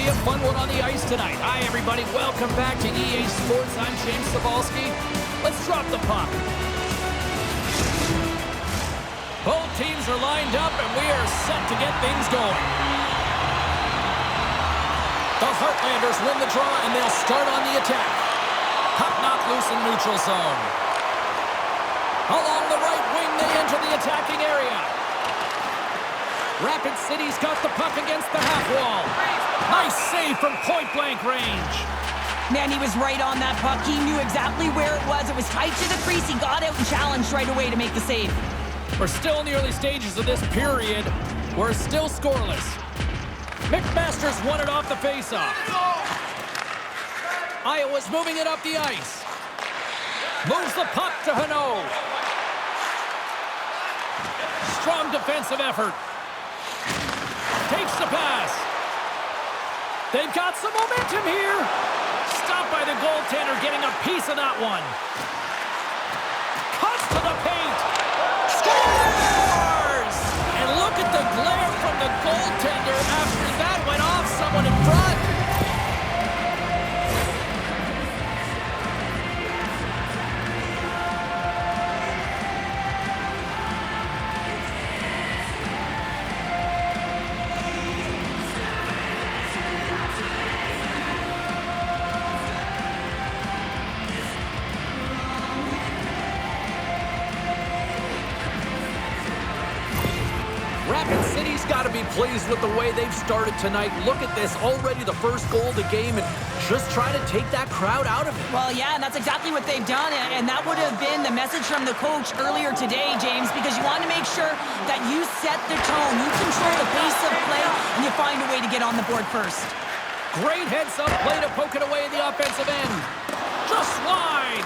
be a fun one on the ice tonight. Hi, everybody. Welcome back to EA Sports. I'm James Cebulski. Let's drop the puck. Both teams are lined up, and we are set to get things going. The Heartlanders win the draw, and they'll start on the attack. Puck knocked loose in neutral zone. Along the right wing, they enter the attacking area. Rapid City's got the puck against the half wall. Nice save from point-blank range. Man, he was right on that puck. He knew exactly where it was. It was tight to the crease. He got out and challenged right away to make the save. We're still in the early stages of this period. We're still scoreless. MacMaster's won it off the faceoff. Iowa's moving it up the ice. Moves the puck to Henault. Strong defensive effort. Takes the pass. They've got some momentum here. Stopped by the goaltender, getting a piece of that one. Cuts to the paint. Scores! And look at the glare from the goaltender after that went off someone in front. Rapid City's got to be pleased with the way they've started tonight. Look at this, already the first goal of the game, and just try to take that crowd out of it. Well, yeah, and that's exactly what they've done, and that would have been the message from the coach earlier today, James, because you want to make sure that you set the tone, you control the pace of play, and you find a way to get on the board first. Great heads-up play to poke it away in the offensive end. Just wide.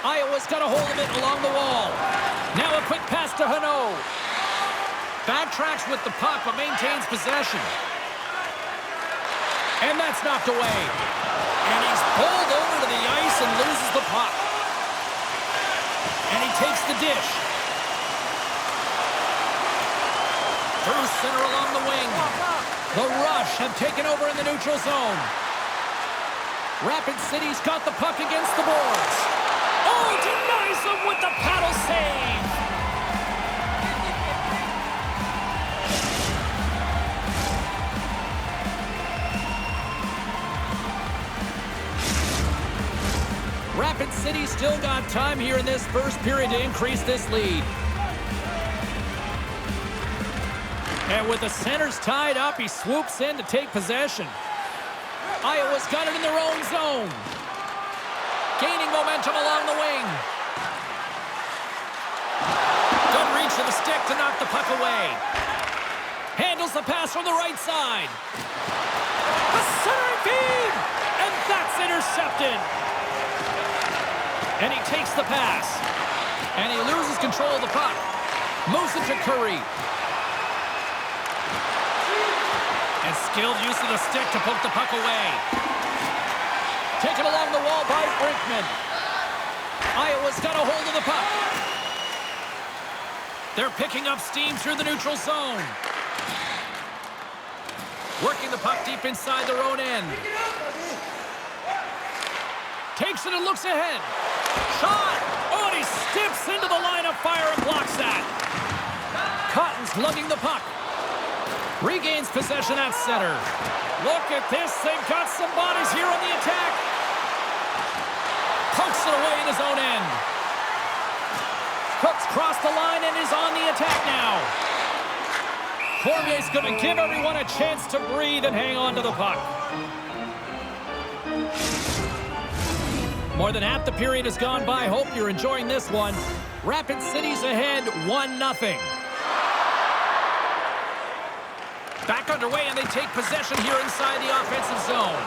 Iowa's got a hold of it along the wall. Now a quick pass to Henault. Backtracks with the puck, but maintains possession. And that's knocked away. And he's pulled over to the ice and loses the puck. And he takes the dish. Through center along the wing. The Rush have taken over in the neutral zone. Rapid City's got the puck against the boards. Oh, denies them with the paddle save. Rapid City still got time here in this first period to increase this lead. And with the centers tied up, he swoops in to take possession. Iowa's got it in their own zone. Gaining momentum along the wing. Good reach to the stick to knock the puck away. Handles the pass from the right side. A centering feed! And that's intercepted. And he takes the pass. And he loses control of the puck. Moves it to Curry. And skilled use of the stick to poke the puck away. Taken along the wall by Brinkman. Iowa's got a hold of the puck. They're picking up steam through the neutral zone. Working the puck deep inside their own end. Takes it and looks ahead. Shot! Oh, and he steps into the line of fire and blocks that. Cotton's lugging the puck. Regains possession at center. Look at this. They've got some bodies here on the attack. Pokes it away in his own end. Cooks crossed the line and is on the attack now. Cormier's going to give everyone a chance to breathe and hang on to the puck. More than half the period has gone by. Hope you're enjoying this one. Rapid City's ahead 1-0. Back underway, and they take possession here inside the offensive zone.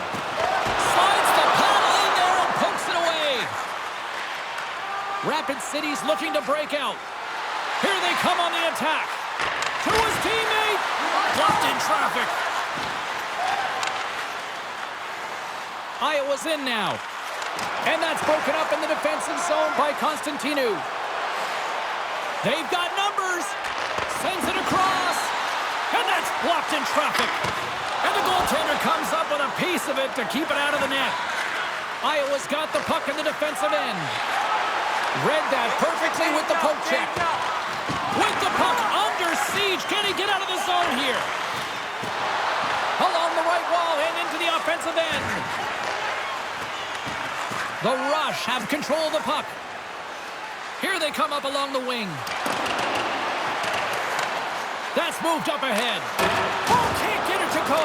Slides the paddle in there and pokes it away. Rapid City's looking to break out. Here they come on the attack. To his teammate. Blocked in traffic. Iowa's in now. And that's broken up in the defensive zone by Constantinu. They've got numbers. Sends it across. And that's blocked Stopped in traffic. And the goaltender comes up with a piece of it to keep it out of the net. Iowa's got the puck in the defensive end. Read that perfectly with the poke check. With the puck under siege. Can he get out of the zone here? Along the right wall and into the offensive end. The Rush have control of the puck. Here they come up along the wing. That's moved up ahead. Oh, can't get it to go.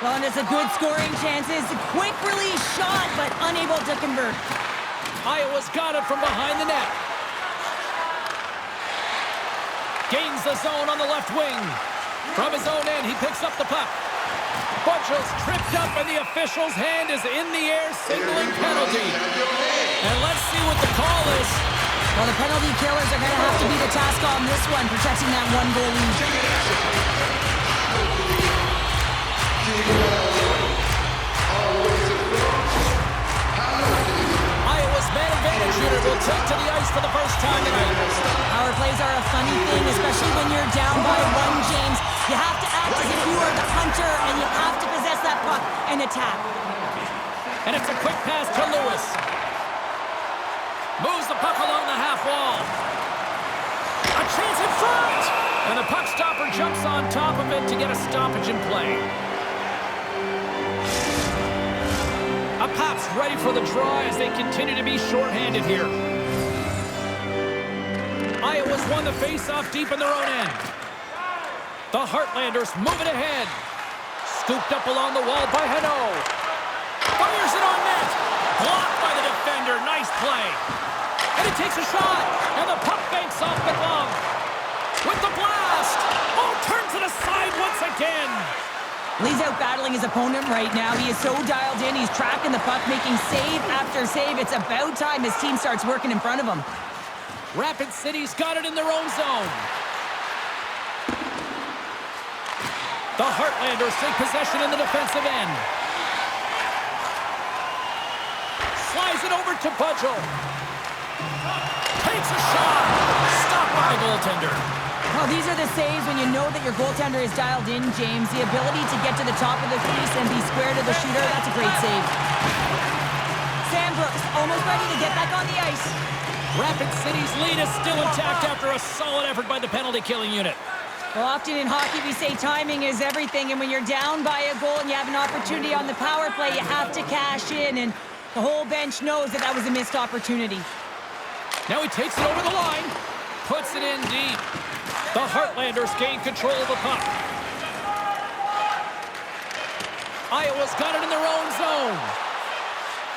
Well, and it's a good scoring chances. Quick release shot, but unable to convert. Iowa's got it from behind the net. Gains the zone on the left wing. From his own end, he picks up the puck. Budgell's tripped up, and the official's hand is in the air, signaling penalty. And let's see what the call is. Well, the penalty killers are going to have to be the task on this one, protecting that one goal lead. Iowa's man advantage unit will take to the ice for the first time tonight. Power plays are a funny thing, especially when you're down by one, James. You have to act as if you are the hunter, and you have to possess that puck and attack. And it's a quick pass to Luce. Moves the puck along the half wall. A chance in front! And the puck stopper jumps on top of it to get a stoppage in play. Apap's ready for the draw as they continue to be shorthanded here. Iowa's won the face-off deep in their own end. The Heartlanders moving ahead. Scooped up along the wall by Henault. Fires it on net. Blocked by the defender. Nice play. And he takes a shot. And the puck banks off the glove. With the blast. Oh, turns it aside once again. He's out battling his opponent right now. He is so dialed in. He's tracking the puck, making save after save. It's about time his team starts working in front of him. Rapid City's got it in their own zone. The Heartlanders take possession in the defensive end. Slides it over to Budgell. Takes a shot. Stopped by the goaltender. Well, these are the saves when you know that your goaltender is dialed in, James. The ability to get to the top of the crease and be square to the shooter, that's a great save. Sambrook almost ready to get back on the ice. Rapid City's lead is still intact after a solid effort by the penalty-killing unit. Well, often in hockey we say timing is everything, and when you're down by a goal and you have an opportunity on the power play, you have to cash in, and the whole bench knows that that was a missed opportunity. Now he takes it over the line, puts it in deep. The Heartlanders gain control of the puck. Iowa's got it in their own zone.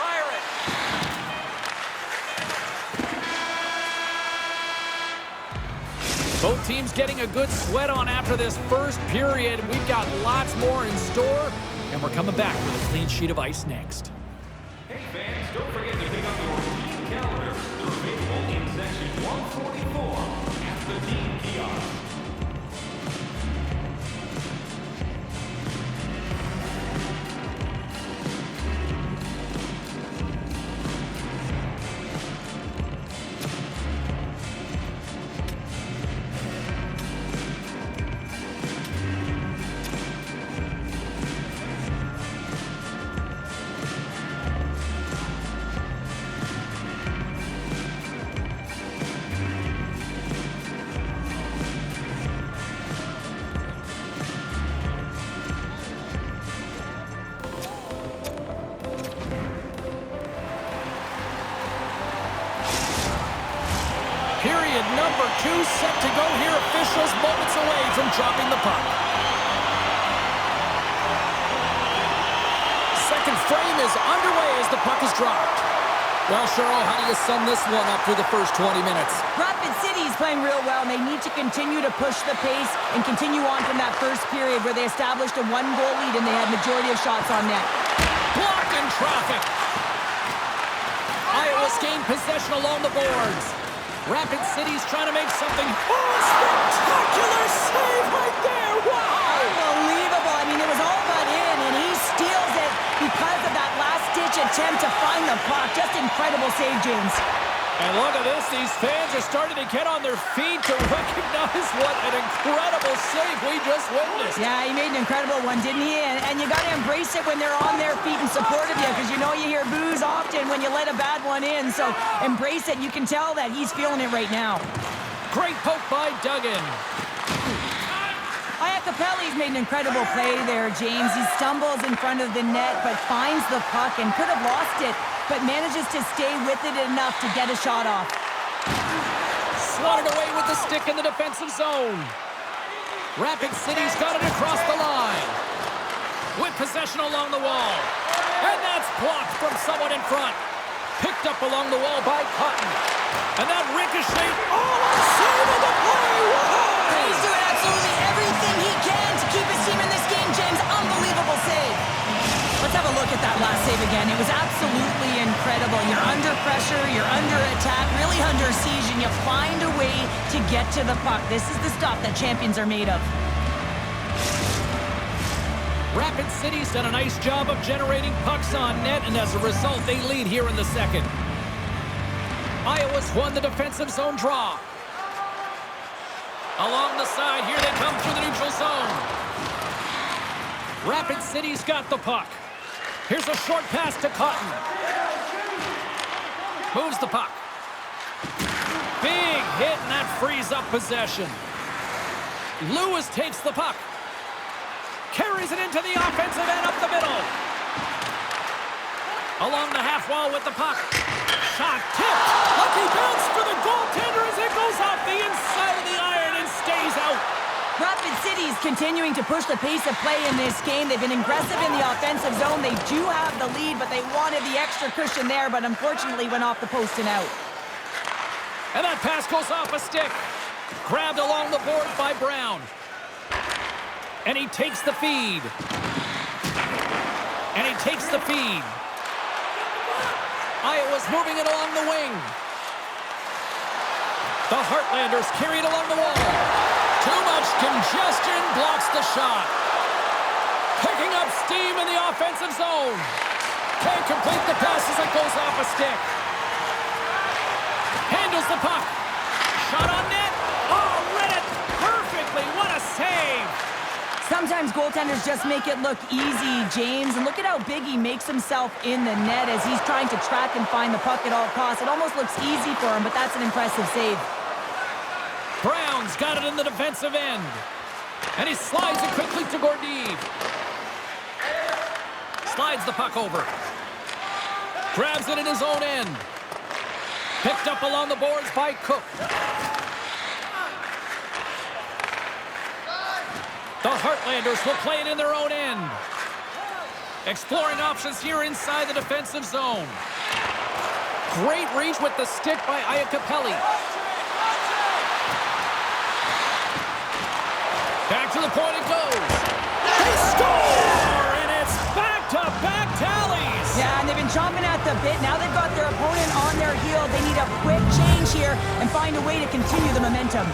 Fire it. Both teams getting a good sweat on after this first period. We've got lots more in store, and we're coming back with a clean sheet of ice next. Hey fans, don't forget to pick up your team calendar. They're available in section 144 at the team kiosk. Period number 2 set to go here. Officials moments away from dropping the puck. Second frame is underway as the puck is dropped. Well, Cheryl, how do you sum this one up through the first 20 minutes? Rapid City is playing real well, and they need to continue to push the pace and continue on from that first period where they established a one-goal lead and they had majority of shots on net. Blocked in traffic. Iowa's gained possession along the boards. Rapid City's trying to make something. Oh, spectacular save right there! Wow! Unbelievable. I mean, it was all but in, and he steals it because of that last-ditch attempt to find the puck. Just incredible save, James. And look at this. These fans are starting to get on their feet to recognize what an incredible save we just witnessed. Yeah, he made an incredible one, didn't he? And you got to embrace it when they're on their feet in support of you, because you know you hear boos often when you let a bad one in. So embrace it. You can tell that he's feeling it right now. Great poke by Dugan. Iacopelli's made an incredible play there, James. He stumbles in front of the net, but finds the puck and could have lost it, but manages to stay with it enough to get a shot off. Swatted away with the stick in the defensive zone. Rapid City's got it across the line. With possession along the wall. And that's blocked from someone in front. Picked up along the wall by Cotton. And that ricochet. Oh, a save of the play! Whoa! He's doing absolutely everything he can to keep his team in this game, James. Unbelievable save. Let's have a look at that last save again. It was absolutely incredible. You're under pressure, you're under attack, really under siege, and you find a way to get to the puck. This is the stuff that champions are made of. Rapid City's done a nice job of generating pucks on net, and as a result, they lead here in the second. Iowa's won the defensive zone draw. Along the side, here they come through the neutral zone. Rapid City's got the puck. Here's a short pass to Cotton. Moves the puck. Big hit, and that frees up possession. Luce takes the puck. Carries it into the offensive end up the middle. Along the half wall with the puck. Shot tipped. Lucky bounce for the goaltender as it goes off the inside of the iron and stays out. Rapid City's continuing to push the pace of play in this game. They've been aggressive in the offensive zone. They do have the lead, but they wanted the extra cushion there, but unfortunately went off the post and out. And that pass goes off a stick. Grabbed along the board by Brown. And he takes the feed. And he takes the feed. Iowa's moving it along the wing. The Heartlanders carry it along the wall. Too much congestion blocks the shot. Picking up steam in the offensive zone. Can't complete the pass as it goes off a stick. Handles the puck. Shot on net. Oh, read it perfectly. What a save. Sometimes goaltenders just make it look easy, James. And look at how big he makes himself in the net as he's trying to track and find the puck at all costs. It almost looks easy for him, but that's an impressive save. Brown's got it in the defensive end. And he slides it quickly to Gordeev. Slides the puck over. Grabs it in his own end. Picked up along the boards by Cook. The Heartlanders will play it in their own end. Exploring options here inside the defensive zone. Great reach with the stick by Iacopelli. Back to the point it goes. They score! And it's back-to-back tallies! Yeah, and they've been chomping at the bit. Now they've got their opponent on their heel. They need a quick change here and find a way to continue the momentum.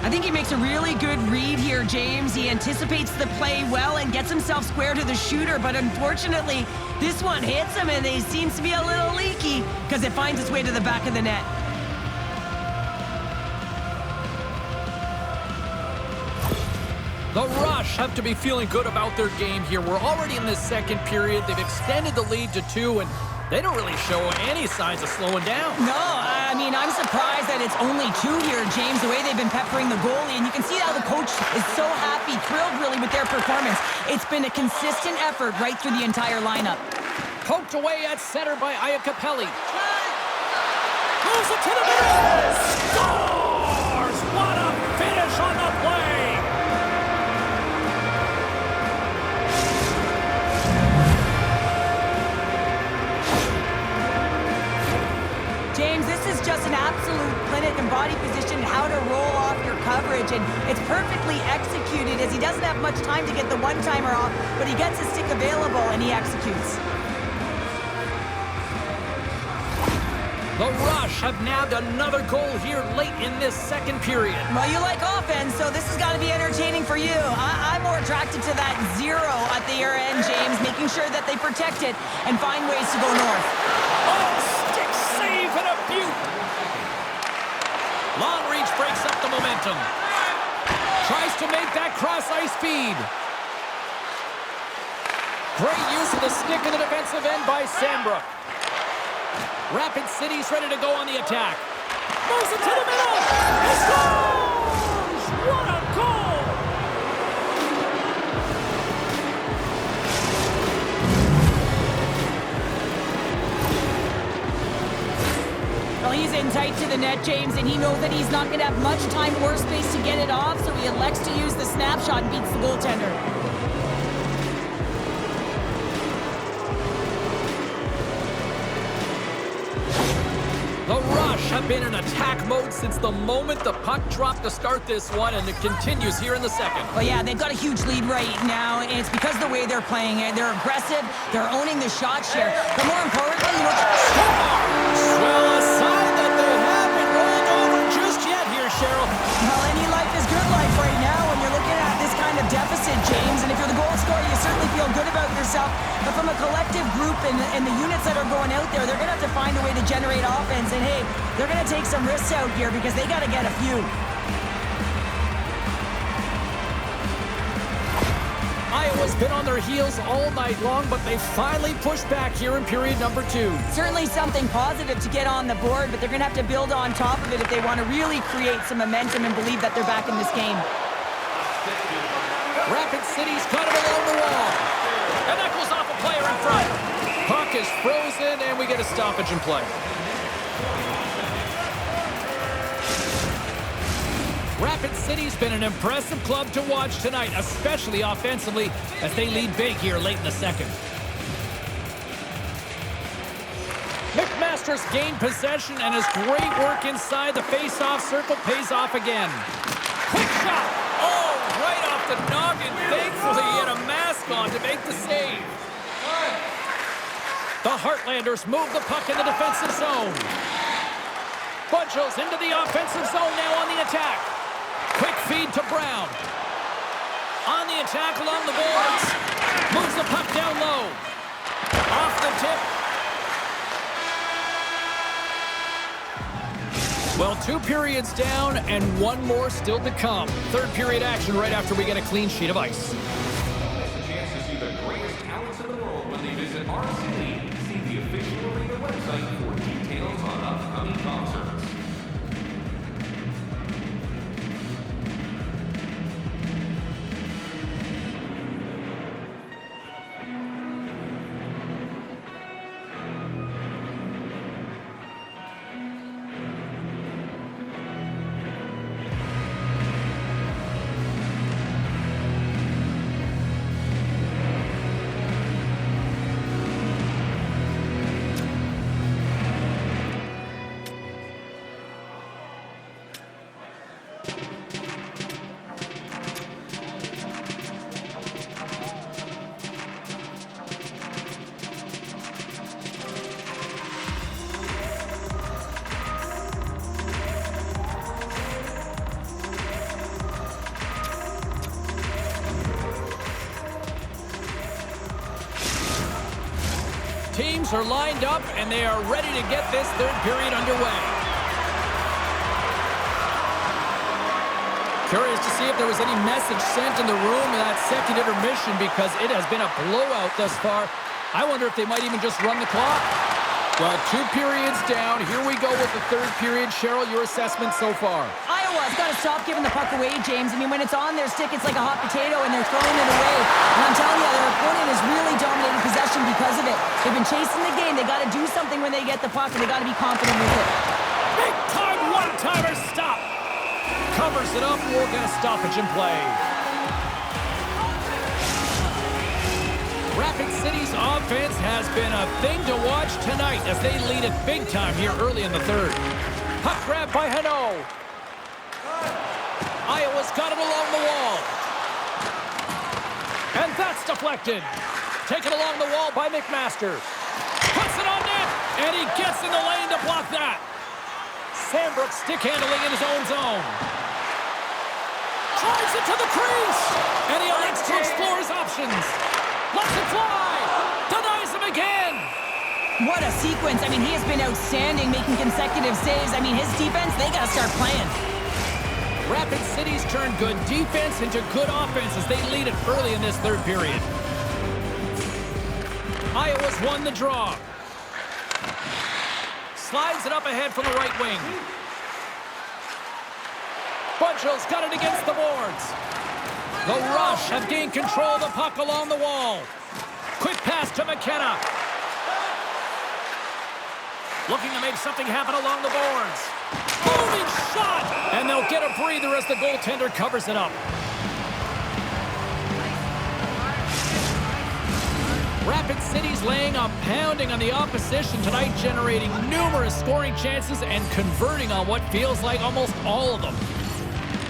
I think he makes a really good read here, James. He anticipates the play well and gets himself square to the shooter, but unfortunately, this one hits him and he seems to be a little leaky because it finds its way to the back of the net. The Rush have to be feeling good about their game here. We're already in the second period. They've extended the lead to 2, and they don't really show any signs of slowing down. No, I mean, I'm surprised that it's only 2 here, James, the way they've been peppering the goalie. And you can see how the coach is so happy, thrilled really with their performance. It's been a consistent effort right through the entire lineup. Poked away at center by Iacopelli. Moves it to the middle. Scores! What a finish on the play! James, this is just an absolute clinic and body position, how to roll off your coverage, and it's perfectly executed as he doesn't have much time to get the one-timer off, but he gets his stick available and he executes. The Rush have nabbed another goal here late in this second period. Well, you like offense, so this has got to be entertaining for you. I'm more attracted to that 0 at the year end, James, making sure that they protect it and find ways to go north. Oh, stick save and a breaks up the momentum. Tries to make that cross-ice feed. Great use of the stick in the defensive end by Sambrook. Rapid City's ready to go on the attack. Moves it to the middle. He scores! What a goal! Well, he's in tight to the net, James, and he knows that he's not going to have much time or space to get it off, so he elects to use the snapshot and beats the goaltender. The Rush have been in attack mode since the moment the puck dropped to start this one, and it continues here in the second. Well, yeah, they've got a huge lead right now, and it's because of the way they're playing it. They're aggressive, they're owning the shot share, but more importantly, you know... Well, a sign that they haven't rolled over just yet here, Cheryl. Well, any life is good life right now when you're looking at this kind of deficit, James, and if you're the goal scorer, you certainly feel good about yourself, but from a collective group and the units that are going out there, they're going to have to find a way to generate offense, and hey, they're going to take some risks out here because they got to get a few. Iowa's been on their heels all night long, but they finally pushed back here in period number 2. Certainly something positive to get on the board, but they're going to have to build on top of it if they want to really create some momentum and believe that they're back in this game. Rapid City's got it along the wall. And that goes off a player in front. Puck is frozen, and we get a stoppage in play. Rapid City's been an impressive club to watch tonight, especially offensively, as they lead big here late in the second. MacMaster's gained possession, and his great work inside the face-off circle pays off again. Quick shot! Oh, right off the noggin. Thankfully, he had a mask on to make the save. The Heartlanders move the puck in the defensive zone. Budgell's into the offensive zone now on the attack. Quick feed to Brown. On the attack along the boards. Moves the puck down low. Off the tip. Well, 2 periods down and 1 more still to come. Third period action right after we get a clean sheet of ice. It's a chance to see the greatest talents in the world when they visit our city. See the official arena website for details on upcoming concerts. Teams are lined up, and they are ready to get this third period underway. Curious to see if there was any message sent in the room in that second intermission, because it has been a blowout thus far. I wonder if they might even just run the clock. Well, 2 periods down. Here we go with the third period. Cheryl, your assessment so far? Iowa's got to stop giving the puck away, James. I mean, when it's on their stick, it's like a hot potato, and they're throwing it away. And I'm telling you, their opponent is really dominating possession because of it. They've been chasing the game. They got to do something when they get the puck, and they got to be confident with it. Big time one-timer stop. Covers it up. We'll get a stoppage in play. Rapid City's offense has been a thing to watch tonight as they lead it big time here early in the third. Puck grab by Henault. Iowa's got it along the wall. And that's deflected. Taken along the wall by MacMaster. Puts it on net, and he gets in the lane to block that. Sambrook stick handling in his own zone. Drives it to the crease, and he elects to explore his options. Lets it fly! Denies him again! What a sequence. I mean, he has been outstanding, making consecutive saves. I mean, his defense, they got to start playing. Rapid City's turned good defense into good offense as they lead it early in this third period. Iowa's won the draw. Slides it up ahead from the right wing. Budgell's got it against the boards. The Rush have gained control of the puck along the wall. Quick pass to McKenna. Looking to make something happen along the boards. Moving shot! And they'll get a breather as the goaltender covers it up. Rapid City's laying a pounding on the opposition tonight, generating numerous scoring chances and converting on what feels like almost all of them.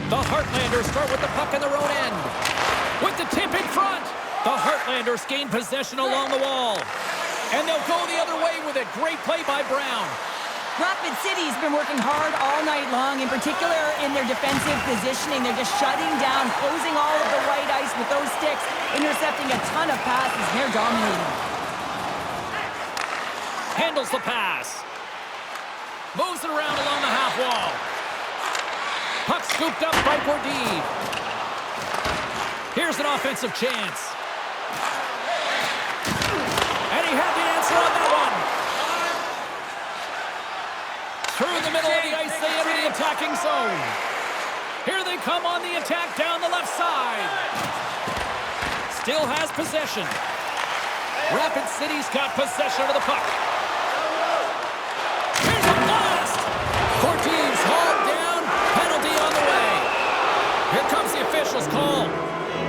The Heartlanders start with the puck in their own end. With the tip in front, the Heartlanders gain possession along the wall. And they'll go the other way with it. Great play by Brown. Rapid City's been working hard all night long, in particular in their defensive positioning. They're just shutting down, closing all of the white ice with those sticks, intercepting a ton of passes. They're dominating. Handles the pass. Moves it around along the half wall. Puck scooped up by Gordie. Here's an offensive chance. And he had the answer on that one. Through the middle of the ice, they enter the attacking zone. Here they come on the attack down the left side. Still has possession. Rapid City's got possession of the puck. Here's a blast. Cortez hauled down. Penalty on the way. Here comes the official's call.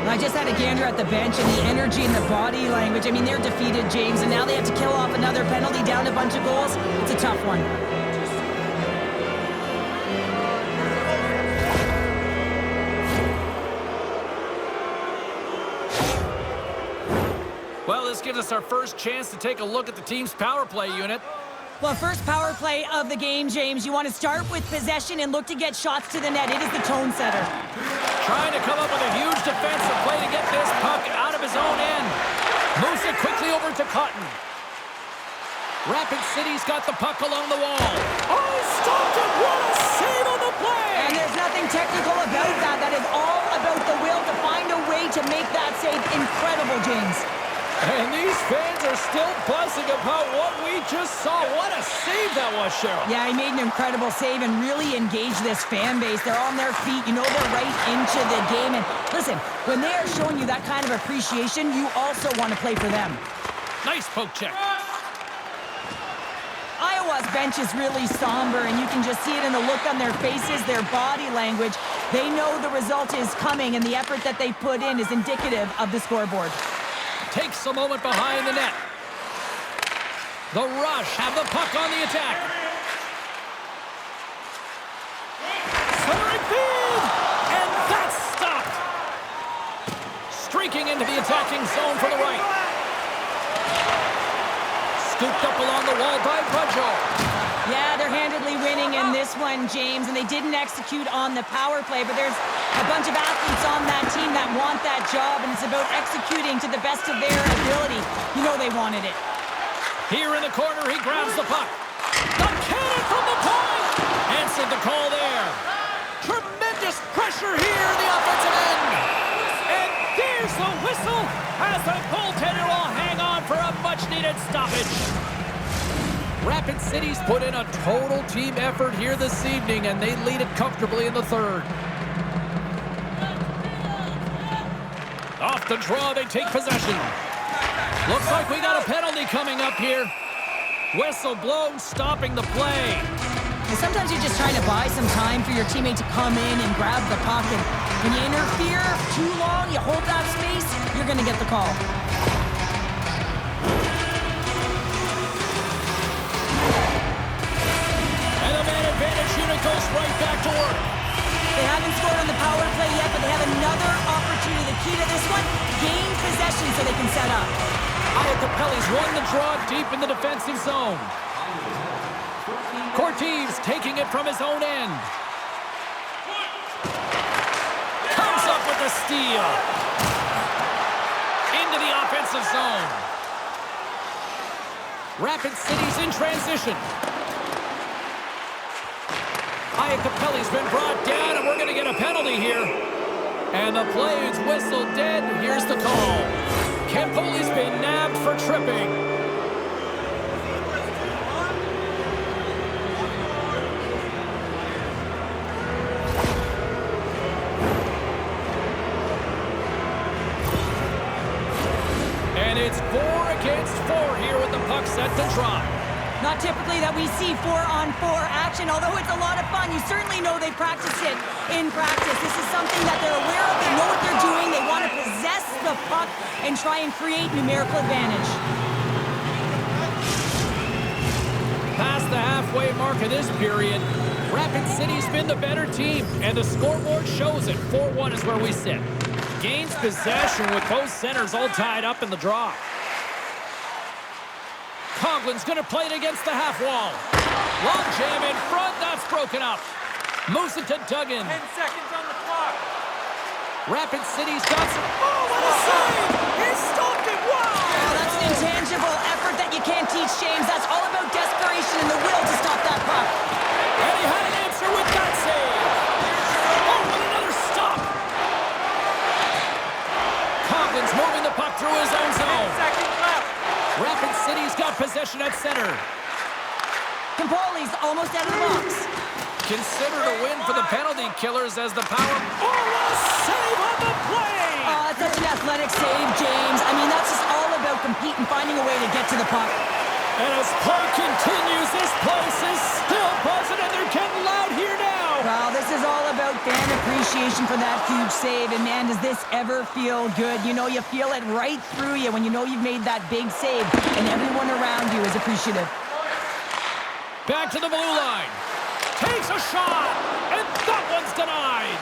I just had a gander at the bench, and the energy and the body language. I mean, they're defeated, James, and now they have to kill off another penalty, down a bunch of goals. It's a tough one. Well, this gives us our first chance to take a look at the team's power play unit. Well, first power play of the game, James. You want to start with possession and look to get shots to the net. It is the tone setter. Trying to come up with a huge defensive play to get this puck out of his own end. Moves it quickly over to Cotton. Rapid City's got the puck along the wall. Oh, stopped it! What a save on the play! And there's nothing technical about that. That is all about the will to find a way to make that save incredible, James. And these fans are still buzzing about what we just saw. What a save that was, Cheryl. Yeah, he made an incredible save and really engaged this fan base. They're on their feet. You know, they're right into the game. And listen, when they are showing you that kind of appreciation, you also want to play for them. Nice poke check. Iowa's bench is really somber, and you can just see it in the look on their faces, their body language. They know the result is coming, and the effort that they put in is indicative of the scoreboard. Takes a moment behind the net. The Rush have the puck on the attack. Centering feed! And that's stopped! Streaking into the attacking zone for the right. Scooped up along the wall by Budgell. Yeah, they're handedly winning in this one, James, and they didn't execute on the power play, but there's a bunch of athletes on that team that want that job, and it's about executing to the best of their ability. You know they wanted it. Here in the corner, he grabs the puck. The cannon from the point! Answered the call there. Tremendous pressure here in the offensive end. And there's the whistle as the goaltender will hang on for a much-needed stoppage. Rapid City's put in a total team effort here this evening, and they lead it comfortably in the third. Off the draw, they take possession. Looks like we got a penalty coming up here. Whistle blown, stopping the play. And sometimes you're just trying to buy some time for your teammate to come in and grab the puck, and when you interfere too long, you hold that space, you're going to get the call. Advantage unit goes right back to work. They haven't scored on the power play yet, but they have another opportunity. The key to this one, gain possession so they can set up. Iacopelli's won the draw deep in the defensive zone. Cortez taking it from his own end. Comes up with the steal. Into the offensive zone. Rapid City's in transition. Iacopelli's been brought down, and we're going to get a penalty here. And the play is whistled dead. Here's the call. Campoli's been nabbed for tripping. And it's 4 against 4 here with the puck set to drop. Not typically that we see 4-on-4 action, although it's a lot of fun. You certainly know they practice it in practice. This is something that they're aware of. They know what they're doing. They want to possess the puck and try and create numerical advantage. Past the halfway mark of this period, Rapid City's been the better team, and the scoreboard shows it. 4-1 is where we sit. Gains possession with both centers all tied up in the draw. Coughlin's going to play it against the half wall. Long jam in front, that's broken up. Moves it to Dugan. 10 seconds on the clock. Rapid City's got some... Oh, what a save! He stopped it, wow! Oh, that's an intangible effort that you can't teach, James. That's all about desperation and the will to stop that puck. And he had an answer with that save. Oh, and another stop! Coughlin's moving the puck through his own 10 zone. seconds left. Rapid City's got possession at center. Campoli's almost out of the box. Considered a win for the penalty killers as the power... Oh, a save on the play! Oh, that's such an athletic save, James. I mean, that's just all about competing, finding a way to get to the puck. And as play continues, this place is still buzzing, and they're getting loud here now. Well, this is all about fan appreciation for that huge save. And, man, does this ever feel good? You know, you feel it right through you when you know you've made that big save, and everyone around you is appreciative. Back to the blue line. Takes a shot, and that one's denied.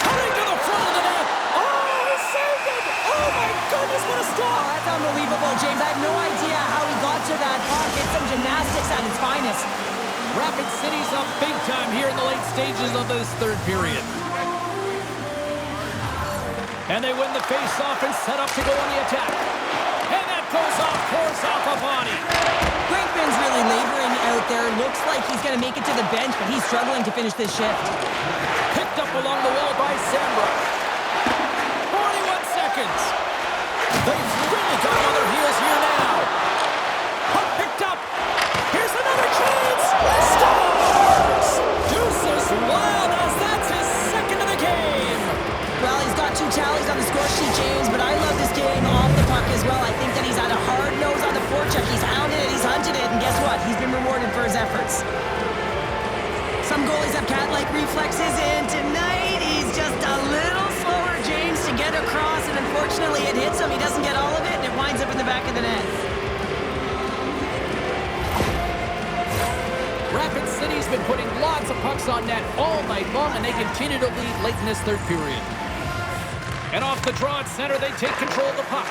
Cutting to the front of the net. Oh, he saved it! Oh, my goodness, what a Oh, stop! that's unbelievable, James. I have no idea how he got to that puck. It's some gymnastics at its finest. Rapid City's up big time here in the late stages of this third period. And they win the face-off and set up to go on the attack. And that goes off, pours off a body. Brinkman's really laboring out there. Looks like he's going to make it to the bench, but he's struggling to finish this shift. Picked up along the wall by Sambrook. 41 seconds. They've really got on their heels here now. Puck picked up. Here's another chance. Scores! Deuces wild as that's his second of the game. Well, he's got 2 tallies on the score sheet, James, but I love this game off the puck as well. I think that he's had a hard nose on the forecheck. He's hounded it, he's hunted it, and guess what? He's been rewarded for his efforts. Some goalies have cat-like reflexes, and tonight he's just a little slower, James, to get across, and unfortunately it hits him. He doesn't get all of it, and it winds up in the back of the net. Rapid City's been putting lots of pucks on net all night long, and they continue to lead late in this third period. And off the draw at center, they take control of the puck.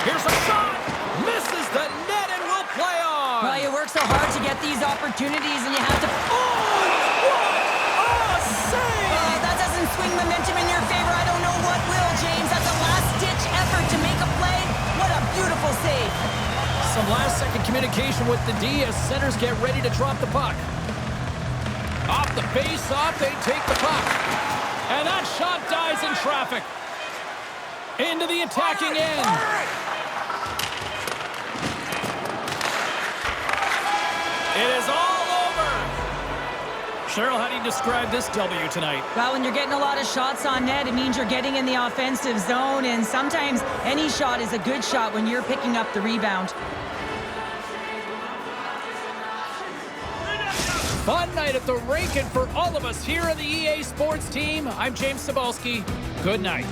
Here's a shot! Misses the net and will play on! Well, you work so hard to get these opportunities, and you have to... Oh, what a save! That doesn't swing momentum in your favor. I don't know what will, James. That's a last-ditch effort to make a play. What a beautiful save. Some last-second communication with the D as centers get ready to drop the puck. Off the face-off, they take the puck. And that shot dies in traffic. Into the attacking end. It is all over. Cheryl, how do you describe this W tonight? Well, when you're getting a lot of shots on net, it means you're getting in the offensive zone, and sometimes any shot is a good shot when you're picking up the rebound. Fun night at the rink, and for all of us here on the EA Sports team, I'm James Cebulski. Good night.